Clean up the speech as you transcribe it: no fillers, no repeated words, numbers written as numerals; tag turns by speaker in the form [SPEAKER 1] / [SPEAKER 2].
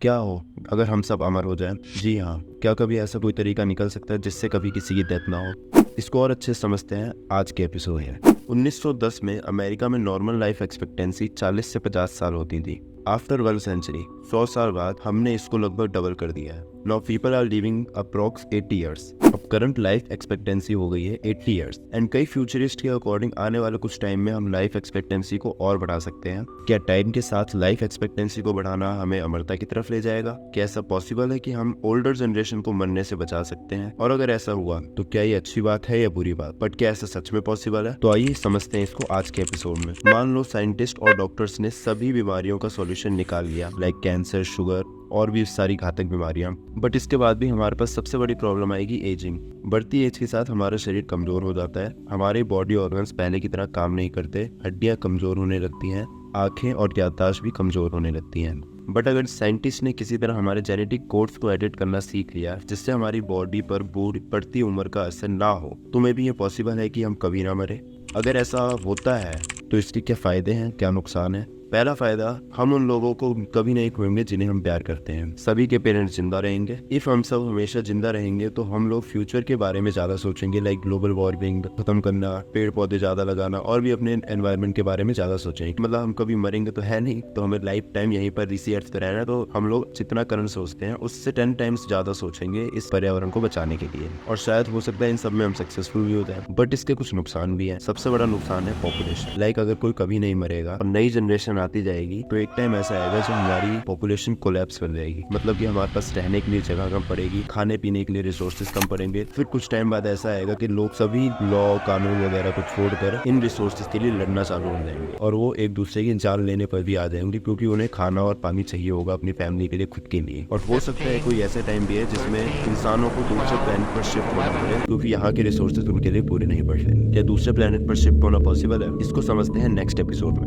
[SPEAKER 1] क्या हो अगर हम सब अमर हो जाएं? जी हाँ, क्या कभी ऐसा कोई तरीका निकल सकता है जिससे कभी किसी की डेथ ना हो? इसको और अच्छे से समझते हैं आज के एपिसोड में। 1910 में अमेरिका में नॉर्मल लाइफ एक्सपेक्टेंसी 40 से 50 साल होती थी। आफ्टर 1 सेंचुरी 100 साल बाद हमने इसको लगभग डबल कर दिया है। Now people are living approx 80 years. अब करंट लाइफ एक्सपेक्टेंसी हो गई है 80 ईयर्स एंड कई फ्यूचरिस्ट के अकॉर्डिंग आने वाले कुछ टाइम में हम लाइफ एक्सपेक्टेंसी को और बढ़ा सकते हैं। क्या टाइम के साथ लाइफ एक्सपेक्टेंसी को बढ़ाना हमें अमरता की तरफ ले जाएगा? क्या ऐसा पॉसिबल है कि हम ओल्डर जनरेशन को मरने से बचा सकते हैं? और अगर ऐसा हुआ तो क्या ये अच्छी बात है या बुरी बात? बट क्या ऐसा सच में पॉसिबल है? तो आइए समझते हैं इसको आज के एपिसोड में। मान लो साइंटिस्ट और डॉक्टर्स ने सभी बीमारियों का सॉल्यूशन निकाल लिया, लाइक कैंसर, शुगर और भी सारी घातक बीमारियां। बट इसके बाद भी हमारे पास सबसे बड़ी प्रॉब्लम आएगी एजिंग। बढ़ती एज के साथ हमारा शरीर कमजोर हो जाता है, हमारे बॉडी ऑर्गन्स पहले की तरह काम नहीं करते, हड्डियां कमजोर होने लगती हैं, आंखें और याददाश्त भी कमजोर होने लगती हैं। बट अगर साइंटिस्ट ने किसी तरह हमारे जेनेटिक कोड्स को एडिट करना सीख लिया जिससे हमारी बॉडी पर बढ़ती उम्र का असर ना हो, तो मे भी ये पॉसिबल है कि हम कभी ना मरे। अगर ऐसा होता है तो इसके क्या फायदे हैं, क्या नुकसान है? पहला फायदा, हम उन लोगों को कभी नहीं खोएंगे जिन्हें हम प्यार करते हैं। सभी के पेरेंट्स जिंदा रहेंगे। इफ हम सब हमेशा जिंदा रहेंगे तो हम लोग फ्यूचर के बारे में ज्यादा सोचेंगे, लाइक ग्लोबल वार्मिंग खत्म करना, पेड़ पौधे ज्यादा लगाना और भी अपने एनवायरनमेंट के बारे में ज्यादा सोचेंगे। मतलब हम कभी मरेंगे तो है नहीं, तो हमें लाइफ टाइम यहीं पर इसी अर्थ पे रहना, तो हम लोग जितना करंट सोचते हैं उससे 10 टाइम्स ज्यादा सोचेंगे इस पर्यावरण को बचाने के लिए। और शायद हो सकता है इन सब में हम सक्सेसफुल भी हो जाए। बट इसके कुछ नुकसान भी है। सबसे बड़ा नुकसान है पॉपुलेशन। लाइक अगर कोई कभी नहीं मरेगा और नई जनरेशन आती जाएगी तो एक टाइम ऐसा आएगा जब हमारी पॉपुलेशन कोलैप्स कर जाएगी। मतलब कि हमारे पास रहने के लिए जगह कम पड़ेगी, खाने पीने के लिए रिसोर्सेज कम पड़ेंगे। फिर कुछ टाइम बाद ऐसा आएगा कि लोग सभी लॉ कानून वगैरह को छोड़कर इन रिसोर्सेज के लिए लड़ना चालू हो जाएंगे और वो एक दूसरे की जान लेने पर भी आ जाएंगे, क्योंकि उन्हें खाना और पानी चाहिए होगा अपनी फैमिली के लिए, खुद के लिए। और हो सकता है कोई ऐसा टाइम भी है जिसमें इंसानों को दूसरे प्लेनेट पर शिफ्ट होना पड़े क्योंकि यहाँ के रिसोर्सेज उनके लिए पूरे नहीं पड़ रहे। क्या दूसरे प्लेनेट पर शिफ्ट होना पॉसिबल है? इसको समझते हैं नेक्स्ट एपिसोड में।